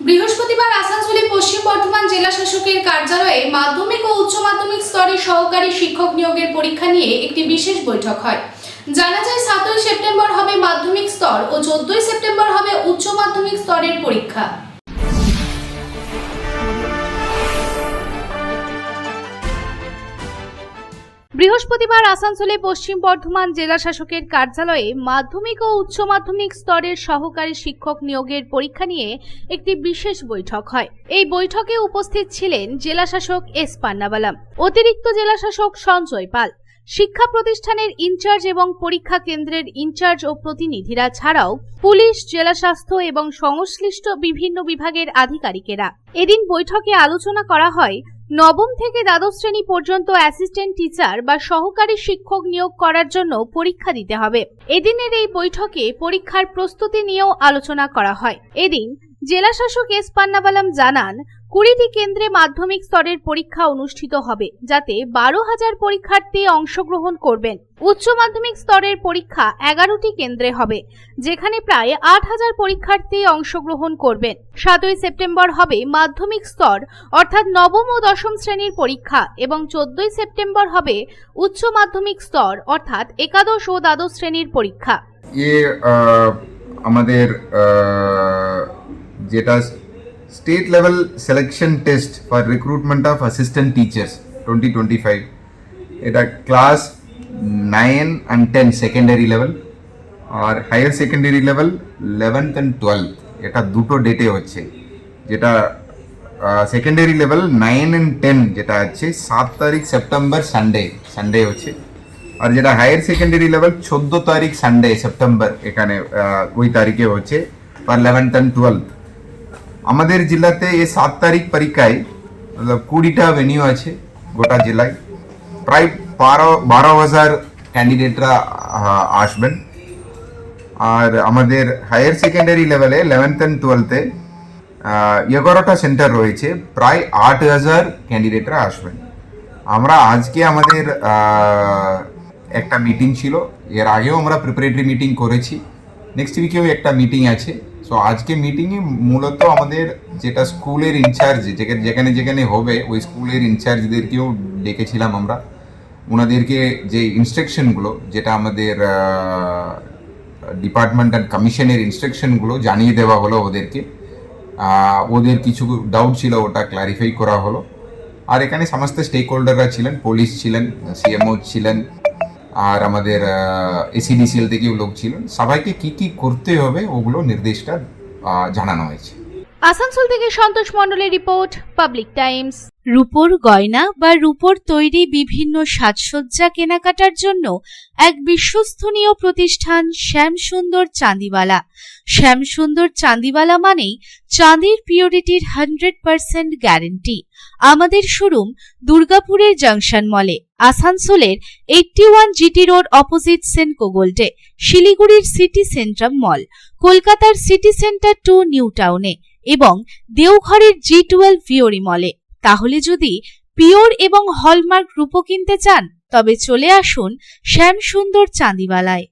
বৃহস্পতিবার আসানসোলে পশ্চিম বর্ধমান জেলা শাসকের কার্যালয়ে মাধ্যমিক ও উচ্চ মাধ্যমিক স্তরের সহকারী শিক্ষক নিয়োগের পরীক্ষা নিয়ে একটি বিশেষ বৈঠক হয়। জানা যায় 7ই সেপ্টেম্বর হবে মাধ্যমিক স্তর ও 14ই সেপ্টেম্বর হবে উচ্চ মাধ্যমিক স্তরের পরীক্ষা। বৃহস্পতিবার আসানসোলে পশ্চিম বর্ধমান জেলা শাসকের কার্যালয়ে মাধ্যমিক ও উচ্চ মাধ্যমিক স্তরের সহকারী শিক্ষক নিয়োগের পরীক্ষা নিয়ে একটি বিশেষ বৈঠক হয়। এই বৈঠকে উপস্থিত ছিলেন জেলা শাসক এস পান্নাবালাম, অতিরিক্ত জেলা শাসক সঞ্জয় পাল, শিক্ষা প্রতিষ্ঠানের ইনচার্জ এবং পরীক্ষা কেন্দ্রের ইনচার্জ ও প্রতিনিধিরা ছাড়াও পুলিশ, জেলা স্বাস্থ্য এবং সংশ্লিষ্ট বিভিন্ন বিভাগের আধিকারিকেরা। এদিন বৈঠকে আলোচনা করা হয় নবম থেকে দ্বাদশ শ্রেণী পর্যন্ত অ্যাসিস্ট্যান্ট টিচার বা সহকারী শিক্ষক নিয়োগ করার জন্য পরীক্ষা দিতে হবে। এদিনের এই বৈঠকে পরীক্ষার প্রস্তুতি নিয়েও আলোচনা করা হয়। এদিন জেলা শাসক এস পান্নাবালাম জানান, 20টি কেন্দ্রে মাধ্যমিক স্তরের পরীক্ষা অনুষ্ঠিত হবে, যাতে 12,000 পরীক্ষার্থী অংশগ্রহণ করবেন। উচ্চ মাধ্যমিক স্তরের পরীক্ষা 11টি কেন্দ্রে হবে, যেখানে প্রায় 8,000 পরীক্ষার্থী অংশগ্রহণ করবেন। 7ই সেপ্টেম্বর হবে মাধ্যমিক স্তর অর্থাৎ নবম ও দশম শ্রেণীর পরীক্ষা এবং 14ই সেপ্টেম্বর হবে উচ্চ মাধ্যমিক স্তর অর্থাৎ একাদশ ও দ্বাদশ শ্রেণীর পরীক্ষা। আমাদের যেটা state level selection test for recruitment of assistant teachers 2025, এটা ক্লাস 9 and 10 সেকেন্ডারি লেভেল আর higher secondary level 11th and 12th, এটা দুটো ডেটে হচ্ছে। যেটা সেকেন্ডারি লেভেল 9 and 10 যেটা আছে 7 তারিখ সেপ্টেম্বর সানডে হচ্ছে, আর যেটা হায়ার সেকেন্ডারি লেভেল 14 তারিখ সানডে সেপ্টেম্বর এখানে ওই তারিখে হচ্ছে ফর 11th and 12th। আমাদের জেলাতে এই 7 তারিখ পরীক্ষায় 20টা ভেনিউ আছে গোটা জেলায়, প্রায় 12,000 ক্যান্ডিডেটরা আসবেন। আর আমাদের হায়ার সেকেন্ডারি লেভেলে 11th and 12th-এ 11টা সেন্টার রয়েছে, প্রায় 8,000 ক্যান্ডিডেটরা আসবেন। আমরা আজকে আমাদের একটা মিটিং ছিল, এর আগেও আমরা প্রিপারেটরি মিটিং করেছি, নেক্সট উইকেও একটা মিটিং আছে। সো আজকে মিটিংয়ে মূলত আমাদের যেটা স্কুলের ইনচার্জ যেখানে যেখানে হবে ওই স্কুলের ইনচার্জদেরকেও ডেকেছিলাম আমরা, ওনাদেরকে যে ইনস্ট্রাকশনগুলো যেটা আমাদের ডিপার্টমেন্ট অ্যান্ড কমিশনের ইনস্ট্রাকশনগুলো জানিয়ে দেওয়া হলো ওদেরকে। ওদের কিছু ডাউট ছিল, ওটা ক্লারিফাই করা হলো। আর এখানে সমস্ত স্টেক হোল্ডাররা ছিলেন, পুলিশ ছিলেন, সিএমও ছিলেন, আর আমাদের এসিডিসিএল থেকেও লোক ছিলেন। সবাইকে কি কি করতে হবে ওগুলো নির্দেশটা জানানো হয়েছে। আসানসোল থেকে সন্তোষ মণ্ডলের রিপোর্ট, পাবলিক টাইমস। রূপোর গয়না বা রূপোর তৈরি বিভিন্ন সাজসজ্জা কেনাকাটার জন্য এক বিশ্বস্তনীয় প্রতিষ্ঠান শ্যামসুন্দর চাঁদিওয়ালা। শ্যামসুন্দর চাঁদিওয়ালা মানেই চাঁদির পিওরিটির 100% গ্যারেন্টি। আমাদের শোরুম দুর্গাপুরের জাংশন মলে, আসানসোলের 81 জিটি রোড অপোজিট সেনকো গোল্ডে, শিলিগুড়ির সিটি সেন্ট্রাম মল, কলকাতার সিটি সেন্টার 2 নিউ টাউনে এবং দেওঘরের G12 ভিওরি মলে। তাহলে যদি পিওর এবং হলমার্ক রূপো কিনতে চান তবে চলে আসুন শ্যামসুন্দর চাঁদিওয়ালায়।